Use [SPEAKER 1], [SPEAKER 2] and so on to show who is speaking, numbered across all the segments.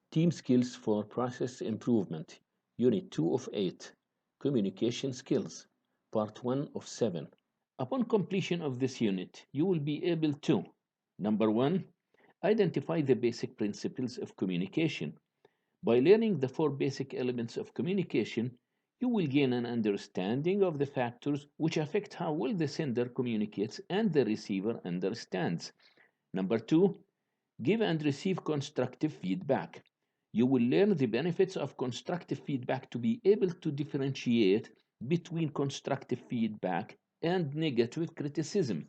[SPEAKER 1] Team Skills for Process Improvement, Unit 2 of 8, Communication Skills, Part 1 of 7. Upon completion of this unit, you will be able to: number 1, identify the basic principles of communication. By learning the 4 basic elements of communication, you will gain an understanding of the factors which affect how well the sender communicates and the receiver understands. Number 2, give and receive constructive feedback. You will learn the benefits of constructive feedback to be able to differentiate between constructive feedback and negative criticism.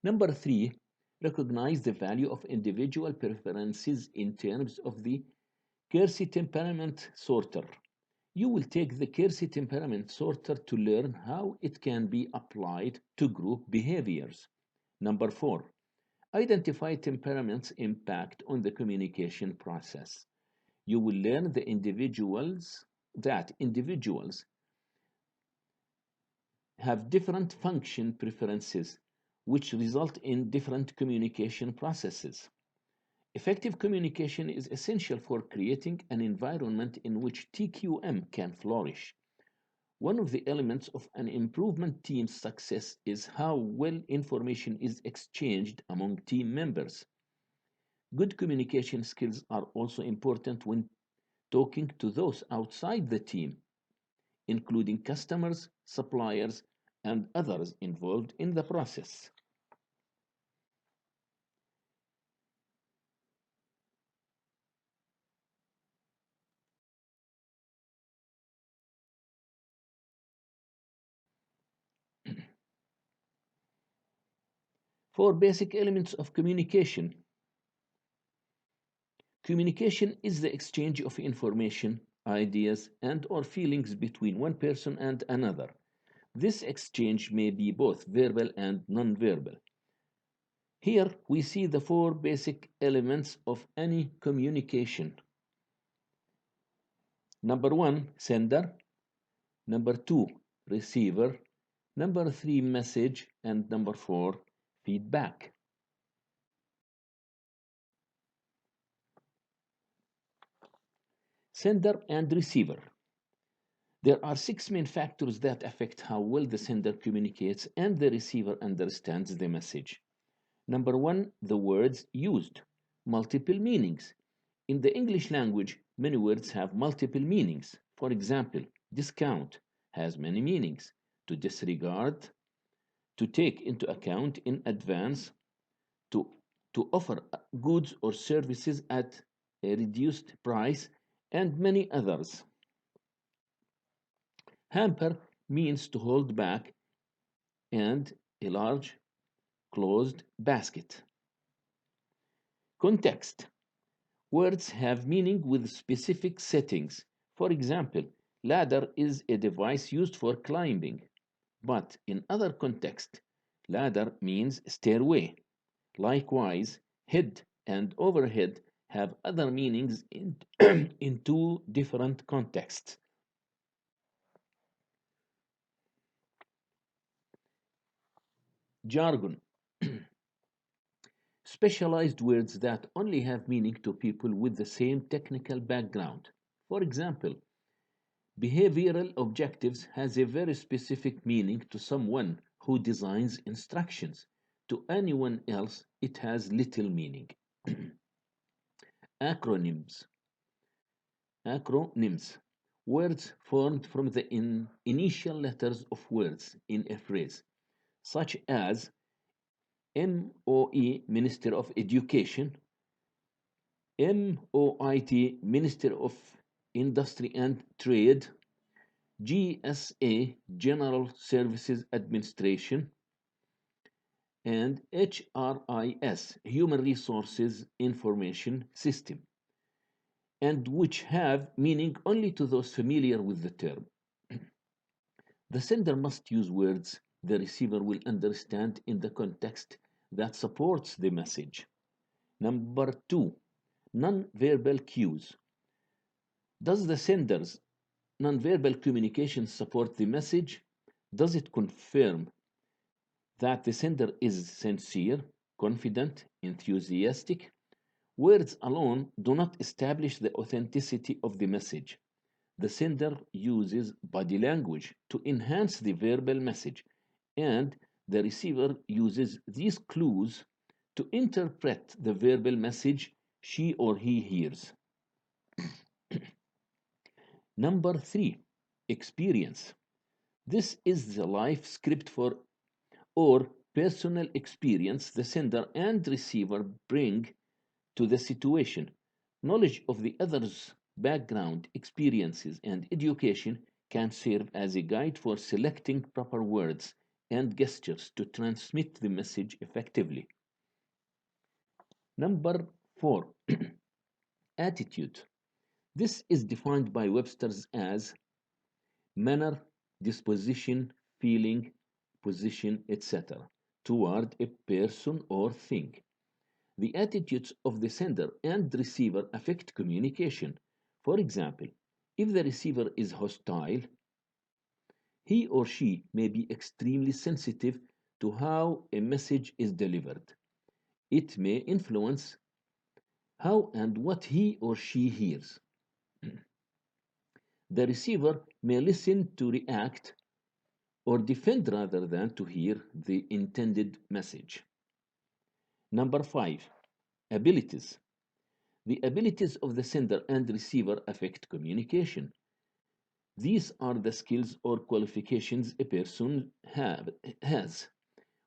[SPEAKER 1] Number 3, recognize the value of individual preferences in terms of the Kersey temperament sorter. You will take the Kersey temperament sorter to learn how it can be applied to group behaviors. Number 4, identify temperament's impact on the communication process. You will learn that individuals have different function preferences, which result in different communication processes. Effective communication is essential for creating an environment in which TQM can flourish. One of the elements of an improvement team's success is how well information is exchanged among team members. Good communication skills are also important when talking to those outside the team, including customers, suppliers, and others involved in the process. Four basic elements of communication. Communication is the exchange of information, ideas, and/or feelings between one person and another. This exchange may be both verbal and nonverbal. Here we see the four basic elements of any communication. Number 1, sender. Number 2, receiver. Number 3, message. And number 4, feedback. Sender and receiver. There are 6 main factors that affect how well the sender communicates and the receiver understands the message. Number 1, the words used. Multiple meanings. In the English language, many words have multiple meanings. For example, discount has many meanings. To disregard, to take into account in advance, to offer goods or services at a reduced price, and many others. Hamper means to hold back, and a large closed basket. Context. Words have meaning with specific settings. For example, ladder is a device used for climbing, but in other contexts, ladder means stairway. Likewise, head and overhead have other meanings in, in 2 different contexts. Jargon. Specialized words that only have meaning to people with the same technical background. For example, behavioral objectives has a very specific meaning to someone who designs instructions. To anyone else, it has little meaning. Acronyms. Acronyms. Words formed from the initial letters of words in a phrase, such as MOE, Minister of Education, MOIT, Minister of Industry and Trade, GSA, General Services Administration, and HRIS, Human Resources Information System, and which have meaning only to those familiar with the term. The sender must use words the receiver will understand in the context that supports the message. Number 2, non-verbal cues. Does the sender's non-verbal communication support the message? Does it confirm that the sender is sincere, confident, enthusiastic? Words alone do not establish the authenticity of the message. The sender uses body language to enhance the verbal message, and the receiver uses these clues to interpret the verbal message she or he hears. Number three, experience. This is the life script for or personal experience the sender and receiver bring to the situation. Knowledge of the other's background, experiences, and education can serve as a guide for selecting proper words and gestures to transmit the message effectively. Number four, attitude. This is defined by Webster's as manner, disposition, feeling, position, etc., toward a person or thing. The attitudes of the sender and receiver affect communication. For example, if the receiver is hostile, he or she may be extremely sensitive to how a message is delivered. It may influence how and what he or she hears. The receiver may listen to react or defend rather than to hear the intended message. Number five, abilities. The abilities of the sender and receiver affect communication. These are the skills or qualifications a person has.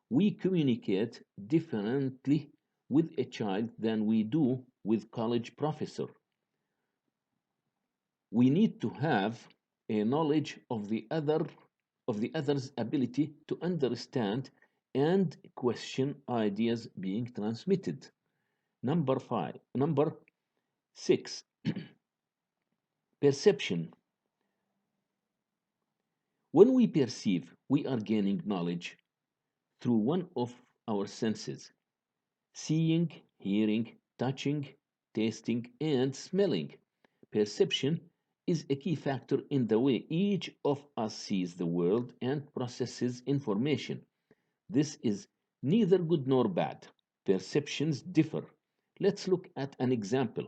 [SPEAKER 1] We communicate differently with a child than we do with college professor. We need to have a knowledge of the other's ability to understand and question ideas being transmitted. Number six, perception. When we perceive, we are gaining knowledge through one of our senses: seeing, hearing, touching, tasting, and smelling. Perception is a key factor in the way each of us sees the world and processes information. This is neither good nor bad. Perceptions differ. Let's look at an example.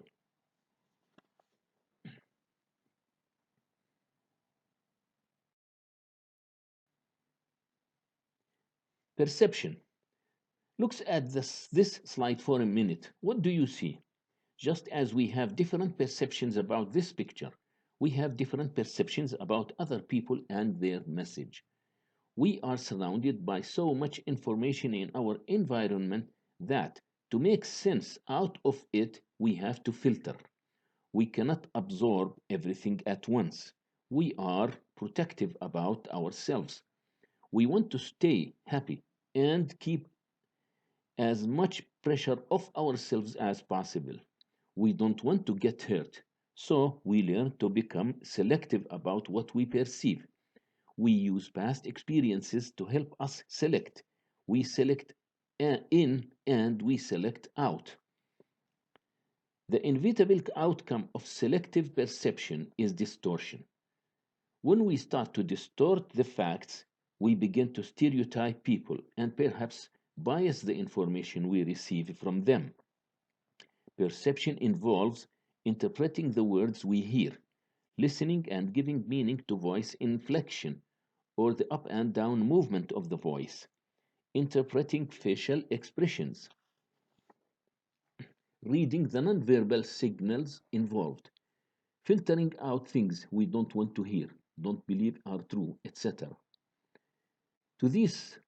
[SPEAKER 1] Perception. Looks at this slide for a minute. What do you see? Just as we have different perceptions about this picture, we have different perceptions about other people and their message. We are surrounded by so much information in our environment that to make sense out of it, we have to filter. We cannot absorb everything at once. We are protective about ourselves. We want to stay happy and keep as much pressure off ourselves as possible. We don't want to get hurt, so we learn to become selective about what we perceive. We use past experiences to help us select. We select in and we select out. The inevitable outcome of selective perception is distortion. When we start to distort the facts, we begin to stereotype people and perhaps bias the information we receive from them. Perception involves interpreting the words we hear, listening and giving meaning to voice inflection or the up and down movement of the voice, interpreting facial expressions, reading the nonverbal signals involved, filtering out things we don't want to hear, don't believe are true, etc. To these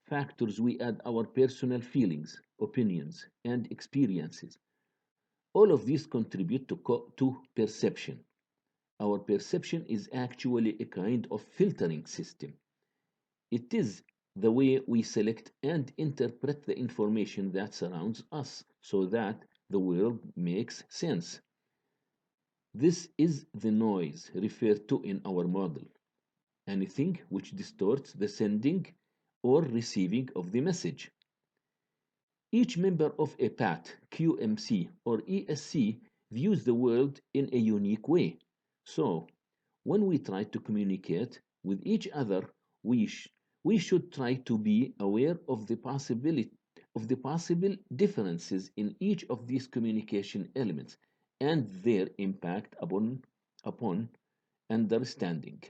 [SPEAKER 1] factors, we add our personal feelings, opinions, and experiences. All of these contribute to perception. Our perception is actually a kind of filtering system. It is the way we select and interpret the information that surrounds us so that the world makes sense. This is the noise referred to in our model. Anything which distorts the sending or receiving of the message. Each member of a PAT, QMC, or ESC views the world in a unique way. So, when we try to communicate with each other, we should try to be aware of the of the possible differences in each of these communication elements and their impact upon understanding.